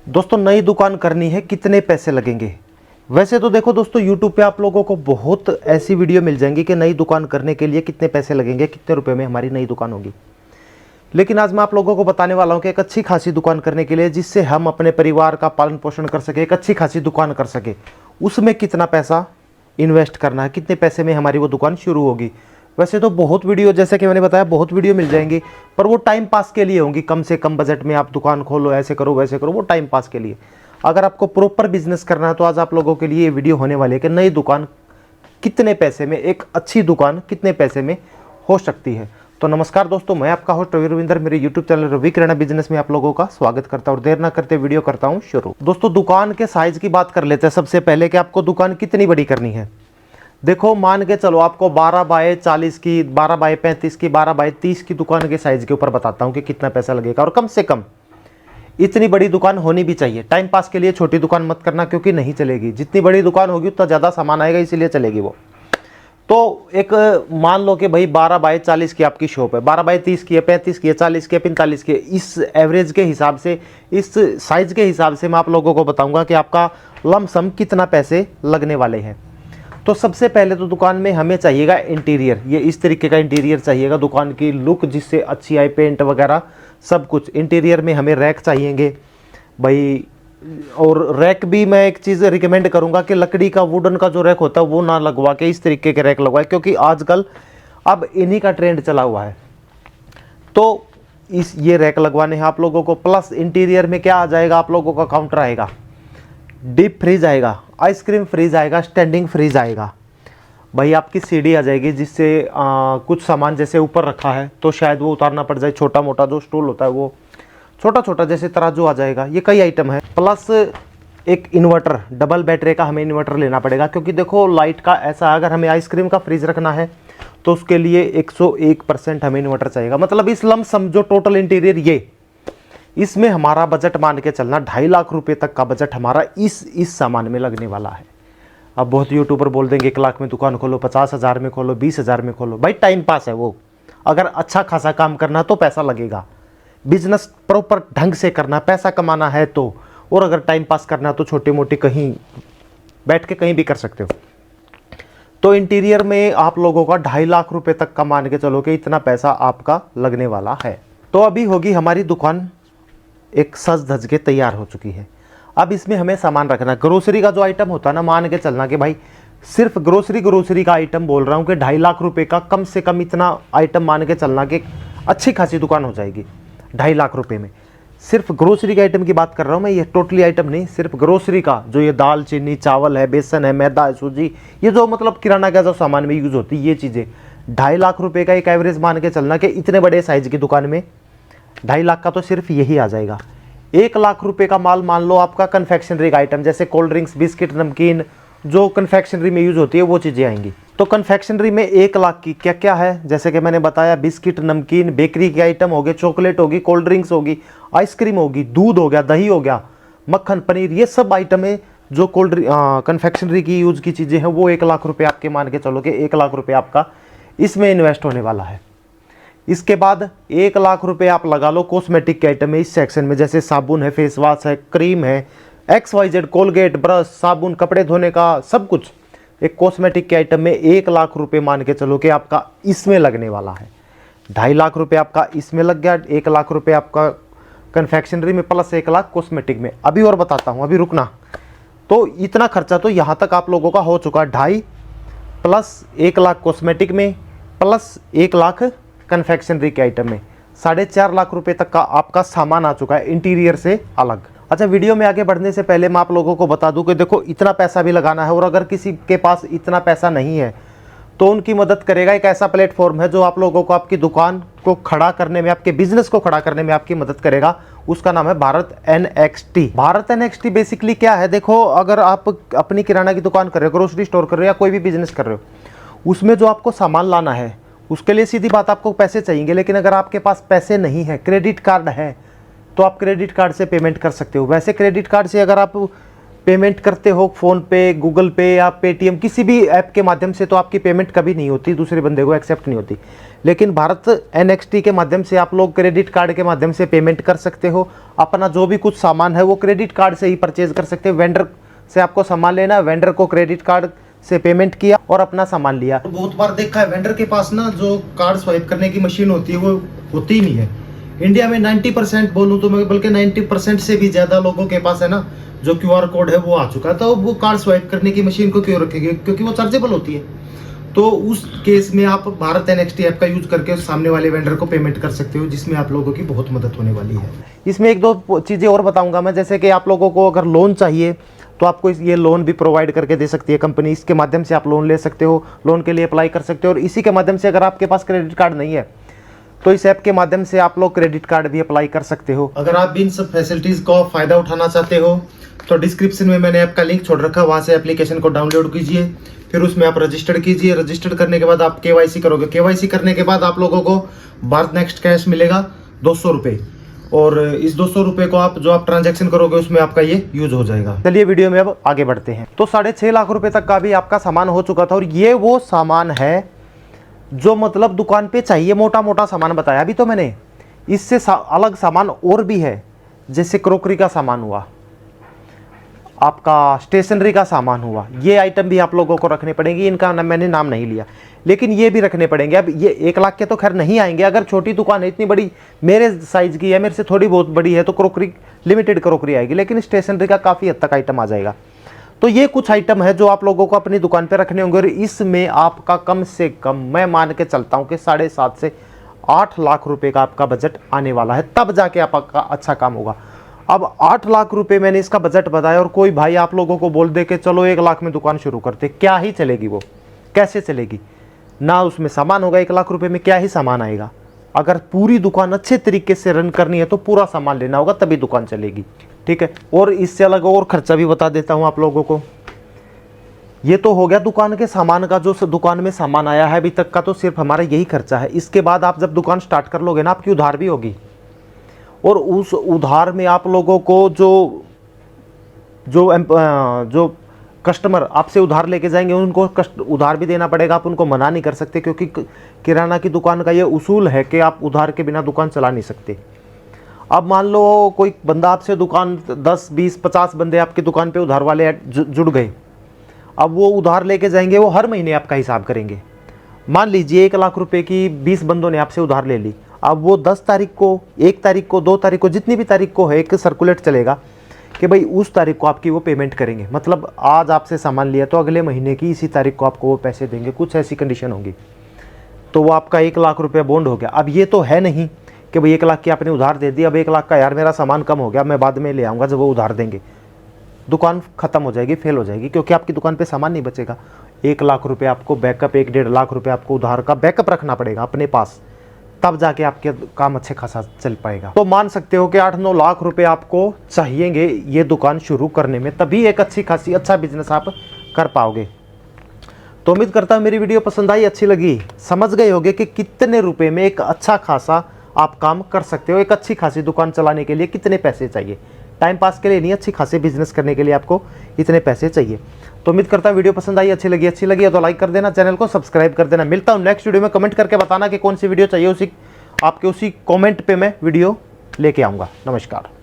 दोस्तों नई दुकान करनी है, कितने पैसे लगेंगे। वैसे तो देखो दोस्तों YouTube पे आप लोगों को बहुत ऐसी वीडियो मिल जाएंगी कि नई दुकान करने के लिए कितने पैसे लगेंगे, कितने रुपए में हमारी नई दुकान होगी। लेकिन आज मैं आप लोगों को बताने वाला हूं कि एक अच्छी खासी दुकान करने के लिए, जिससे हम अपने परिवार का पालन पोषण कर सके, एक अच्छी खासी दुकान कर सके, उसमें कितना पैसा इन्वेस्ट करना है, कितने पैसे में हमारी वो दुकान शुरू होगी। वैसे तो बहुत वीडियो, जैसे कि मैंने बताया, बहुत वीडियो मिल जाएंगी, पर वो टाइम पास के लिए होंगी। कम से कम बजट में आप दुकान खोलो, ऐसे करो वैसे करो, वो टाइम पास के लिए। अगर आपको प्रॉपर बिजनेस करना है तो आज आप लोगों के लिए ये वीडियो होने वाली है कि नई दुकान कितने पैसे में, एक अच्छी दुकान कितने पैसे में हो सकती है। तो नमस्कार दोस्तों, मैं आपका होस्ट रवि रविंदर, मेरे यूट्यूब चैनल रवि किराना बिजनेस में आप लोगों का स्वागत करता हूं और देर ना करते वीडियो करता हूं शुरू। दोस्तों दुकान के साइज की बात कर लेते हैं सबसे पहले कि आपको दुकान कितनी बड़ी करनी है। देखो मान के चलो आपको 12 बाय 40 की, 12 बाय 35 की, 12 बाय 30 की दुकान के साइज के ऊपर बताता हूं कि कितना पैसा लगेगा। और कम से कम इतनी बड़ी दुकान होनी भी चाहिए। टाइम पास के लिए छोटी दुकान मत करना, क्योंकि नहीं चलेगी। जितनी बड़ी दुकान होगी उतना ज़्यादा सामान आएगा, इसीलिए चलेगी वो। तो एक मान लो कि भाई 12 बाय 40 की आपकी शॉप है, 12 बाय 30 की है, 35 की है, 40 की है, 45 की है। इस एवरेज के हिसाब से, इस साइज के हिसाब से मैं आप लोगों को बताऊंगा कि आपका लमसम कितना पैसे लगने वाले हैं। तो सबसे पहले तो दुकान में हमें चाहिएगा इंटीरियर। ये इस तरीके का इंटीरियर चाहिएगा, दुकान की लुक जिससे अच्छी आए, पेंट वगैरह सब कुछ। इंटीरियर में हमें रैक चाहिएंगे भाई, और रैक भी मैं एक चीज़ रिकमेंड करूंगा कि लकड़ी का, वुडन का जो रैक होता है वो ना लगवा के इस तरीके के रैक लगवाए, क्योंकि आजकल अब इन्हीं का ट्रेंड चला हुआ है। तो ये रैक लगवाने हैं आप लोगों को। प्लस इंटीरियर में क्या आ जाएगा, आप लोगों का काउंटर आएगा, डीप फ्रीज आएगा, आइसक्रीम फ्रीज आएगा, स्टैंडिंग फ्रीज आएगा भाई। आपकी सीढ़ी आ जाएगी, जिससे कुछ सामान जैसे ऊपर रखा है तो शायद वो उतारना पड़ जाए। छोटा मोटा जो स्टूल होता है वो छोटा छोटा, जैसे तराजू आ जाएगा। ये कई आइटम है। प्लस एक इन्वर्टर, डबल बैटरी का हमें इन्वर्टर लेना पड़ेगा, क्योंकि देखो लाइट का ऐसा, अगर हमें आइसक्रीम का फ्रीज रखना है तो उसके लिए 101% हमें इन्वर्टर चाहिएगा। मतलब इस लमसम जो टोटल इंटीरियर, ये इसमें हमारा बजट मान के चलना 2.5 लाख रुपए तक का बजट हमारा इस सामान में लगने वाला है। अब बहुत यूट्यूबर बोल देंगे 1 लाख में दुकान खोलो, 50,000 में खोलो, 20,000 में खोलो। भाई टाइम पास है वो। अगर अच्छा खासा काम करना तो पैसा लगेगा। बिजनेस प्रॉपर ढंग से करना, पैसा कमाना है तो, और अगर टाइम पास करना तो छोटी मोटी कहीं बैठ के कहीं भी कर सकते हो। तो इंटीरियर में आप लोगों का 2.5 लाख रुपए तक का मान के चलो कि इतना पैसा आपका लगने वाला है। तो अभी होगी हमारी दुकान एक सज धज के तैयार हो चुकी है। अब इसमें हमें सामान रखना। ग्रोसरी का जो आइटम होता है ना, मान के चलना कि भाई सिर्फ ग्रोसरी का आइटम बोल रहा हूँ कि 2.5 लाख रुपए का, कम से कम इतना आइटम मान के चलना कि अच्छी खासी दुकान हो जाएगी 2.5 लाख रुपए में। सिर्फ ग्रोसरी के आइटम की बात कर रहा हूँ मैं, ये टोटली आइटम नहीं, सिर्फ ग्रोसरी का। जो ये दाल चीनी चावल है, बेसन है, मैदा है, सूजी, ये जो मतलब किराना का जो सामान में यूज होती है, ये चीज़ें 2.5 लाख रुपए का एक एवरेज मान के चलना कि इतने बड़े साइज की दुकान में 2.5 लाख का तो सिर्फ यही आ जाएगा। 1 लाख रुपए का माल मान लो आपका कन्फेक्शनरी का आइटम, जैसे कोल्ड ड्रिंक्स, बिस्किट, नमकीन, जो कन्फेक्शनरी में यूज होती है वो चीज़ें आएंगी। तो कन्फेक्शनरी में 1 लाख की क्या क्या है, जैसे कि मैंने बताया, बिस्किट, नमकीन, बेकरी के आइटम हो गए, चॉकलेट होगी, कोल्ड ड्रिंक्स होगी, आइसक्रीम होगी, दूध हो गया, दही हो गया, मक्खन, पनीर, ये सब आइटम है जो कन्फेक्शनरी की यूज की चीज़ें हैं। वो 1 लाख रुपये आपके मान के चलो कि 1 लाख रुपये आपका इसमें इन्वेस्ट होने वाला है। इसके बाद 1 लाख रुपए आप लगा लो कॉस्मेटिक के आइटम में, इस सेक्शन में, जैसे साबुन है, फेस वॉश है, क्रीम है, XYZ, कोलगेट, ब्रश, साबुन, कपड़े धोने का सब कुछ एक कॉस्मेटिक के आइटम में 1 लाख रुपए मान के चलो कि आपका इसमें लगने वाला है। 2.5 लाख रुपए आपका इसमें लग गया, 1 लाख रुपए आपका कन्फेक्शनरी में, प्लस 1 लाख कॉस्मेटिक में। अभी और बताता हूँ, अभी रुकना। तो इतना खर्चा तो यहाँ तक आप लोगों का हो चुका, 2.5 प्लस 1 लाख कॉस्मेटिक में, प्लस 1 लाख कन्फेक्शनरी के आइटम में, 4.5 लाख रुपए तक का आपका सामान आ चुका है इंटीरियर से अलग। अच्छा, वीडियो में आगे बढ़ने से पहले मैं आप लोगों को बता दूं कि देखो इतना पैसा भी लगाना है, और अगर किसी के पास इतना पैसा नहीं है तो उनकी मदद करेगा एक ऐसा प्लेटफॉर्म है जो आप लोगों को आपकी दुकान को खड़ा करने में, आपके बिजनेस को खड़ा करने में आपकी मदद करेगा। उसका नाम है Bharat NXT। Bharat NXT basically क्या है, देखो अगर आप अपनी किराना की दुकान कर रहे हो, ग्रोसरी स्टोर कर रहे हो, या कोई भी बिजनेस कर रहे हो, उसमें जो आपको सामान लाना है उसके लिए सीधी बात आपको पैसे चाहिए। लेकिन अगर आपके पास पैसे नहीं है, क्रेडिट कार्ड है, तो आप क्रेडिट कार्ड से पेमेंट कर सकते हो। वैसे क्रेडिट कार्ड से अगर आप पेमेंट करते हो फ़ोन पे, गूगल पे या पेटीएम, किसी भी ऐप के माध्यम से, तो आपकी पेमेंट कभी नहीं होती, दूसरे बंदे को एक्सेप्ट नहीं होती। लेकिन भारत NXT के माध्यम से आप लोग क्रेडिट कार्ड के माध्यम से पेमेंट कर सकते हो। अपना जो भी कुछ सामान है वो क्रेडिट कार्ड से ही परचेज कर सकते हो। वेंडर से आपको सामान लेना है, वेंडर को क्रेडिट कार्ड से पेमेंट किया और अपना सामान लिया। तो बहुत बार देखा है वेंडर के पास ना जो कार्ड स्वाइप करने की मशीन होती है वो होती ही नहीं है। इंडिया में 90% बोलूँ तो मैं, बल्कि 90% से भी ज़्यादा लोगों के पास है ना जो QR कोड है वो आ चुका है। तो वो कार्ड स्वाइप करने की मशीन को क्यों रखेंगे, क्योंकि वो चार्जेबल होती है। तो उस केस में आप भारत NXT ऐप का यूज करके उस सामने वाले वेंडर को पेमेंट कर सकते हो, जिसमें आप लोगों की बहुत मदद होने वाली है। इसमें एक दो चीज़ें और बताऊंगा मैं, जैसे कि आप लोगों को अगर लोन चाहिए तो आपको ये लोन भी प्रोवाइड करके दे सकती है कंपनी। इसके माध्यम से आप लोन ले सकते हो, लोन के लिए अप्लाई कर सकते हो। और इसी के माध्यम से अगर आपके पास क्रेडिट कार्ड नहीं है तो इस ऐप के माध्यम से आप लोग क्रेडिट कार्ड भी अप्लाई कर सकते हो। अगर आप इन सब फैसिलिटीज का फायदा उठाना चाहते हो तो डिस्क्रिप्शन में मैंने ऐप का लिंक छोड़ रखा है, वहां से एप्लीकेशन को डाउनलोड कीजिए, फिर उसमें आप रजिस्टर्ड कीजिए। रजिस्टर्ड करने के बाद आप KYC करोगे। KYC करने के बाद आप लोगों को भारत नेक्स्ट कैश मिलेगा 200 रुपये, और इस 200 रुपये को आप जो आप ट्रांजैक्शन करोगे उसमें आपका ये यूज हो जाएगा। चलिए वीडियो में अब आगे बढ़ते हैं। तो 6.5 लाख रुपए तक का भी आपका सामान हो चुका था, और ये वो सामान है जो मतलब दुकान पे चाहिए। मोटा मोटा सामान बताया अभी तो मैंने, इससे अलग सामान और भी है, जैसे क्रोकरी का सामान हुआ, आपका स्टेशनरी का सामान हुआ। ये आइटम भी आप लोगों को रखने पड़ेंगे, इनका मैंने नाम नहीं लिया, लेकिन ये भी रखने पड़ेंगे। अब ये 1 लाख के तो खैर नहीं आएंगे। अगर छोटी दुकान है, इतनी बड़ी मेरे साइज की है, मेरे से थोड़ी बहुत बड़ी है, तो क्रोकरी, लिमिटेड क्रोकरी आएगी, लेकिन स्टेशनरी का काफ़ी हद तक आइटम आ जाएगा। तो ये कुछ आइटम है जो आप लोगों को अपनी दुकान पे रखने होंगे, और इसमें आपका कम से कम मैं मान के चलता हूँ कि 7.5 से 8 लाख रुपए का आपका बजट आने वाला है, तब जाके आपका अच्छा काम होगा। अब 8 लाख रुपए मैंने इसका बजट बताया, और कोई भाई आप लोगों को बोल दे कि चलो 1 लाख में दुकान शुरू करते, क्या ही चलेगी वो, कैसे चलेगी? ना उसमें सामान होगा। 1 लाख रुपए में क्या ही सामान आएगा? अगर पूरी दुकान अच्छे तरीके से रन करनी है तो पूरा सामान लेना होगा, तभी दुकान चलेगी, ठीक है। और इससे अलग और खर्चा भी बता देता हूं आप लोगों को। ये तो हो गया दुकान के सामान का, जो दुकान में सामान आया है अभी तक का, तो सिर्फ हमारा यही खर्चा है। इसके बाद आप जब दुकान स्टार्ट कर लोगे ना, आपकी उधार भी होगी, और उस उधार में आप लोगों को जो कस्टमर आपसे उधार लेके जाएंगे उनको उधार भी देना पड़ेगा। आप उनको मना नहीं कर सकते, क्योंकि किराना की दुकान का ये उसूल है कि आप उधार के बिना दुकान चला नहीं सकते। अब मान लो कोई बंदा आपसे दुकान 10, 20, 50 बंदे आपकी दुकान पे उधार वाले जुड़ गए। अब वो उधार लेके जाएंगे, वो हर महीने आपका हिसाब करेंगे। मान लीजिए 1 लाख रुपए की 20 बंदों ने आपसे उधार ले ली। अब वो 10 तारीख को, 1 तारीख को, 2 तारीख को, जितनी भी तारीख को है, एक सर्कुलेट चलेगा कि भाई उस तारीख को आपकी वो पेमेंट करेंगे। मतलब आज आपसे सामान लिया तो अगले महीने की इसी तारीख को आपको वो पैसे देंगे, कुछ ऐसी कंडीशन होगी। तो वो आपका 1 लाख रुपया बॉन्ड हो गया। अब ये तो है नहीं कि भाई 1 लाख की आपने उधार दे दी, अब 1 लाख का यार मेरा सामान कम हो गया, मैं बाद में ले आऊँगा जब वो उधार देंगे। दुकान खत्म हो जाएगी, फेल हो जाएगी, क्योंकि आपकी दुकान पे सामान नहीं बचेगा। 1 लाख रुपए आपको बैकअप, 1-1.5 लाख रुपए आपको उधार का बैकअप रखना पड़ेगा अपने पास, तब जाके आपके काम अच्छे खासा चल पाएगा। तो मान सकते हो कि 8-9 लाख रुपए आपको चाहिएंगे ये दुकान शुरू करने में, तभी एक अच्छी खासी अच्छा बिजनेस आप कर पाओगे। तो उम्मीद करता हूँ मेरी वीडियो पसंद आई, अच्छी लगी, समझ गए होगे कि कितने रुपए में एक अच्छा खासा आप काम कर सकते हो। एक अच्छी खासी दुकान चलाने के लिए कितने पैसे चाहिए, टाइम पास के लिए नहीं, अच्छी खासी बिजनेस करने के लिए आपको इतने पैसे चाहिए। तो उम्मीद करता हूँ वीडियो पसंद आई, अच्छी लगी तो लाइक कर देना, चैनल को सब्सक्राइब कर देना। मिलता हूँ नेक्स्ट वीडियो में, कमेंट करके बताना कि कौन सी वीडियो चाहिए, उसी कमेंट पे मैं वीडियो लेके आऊँगा। नमस्कार।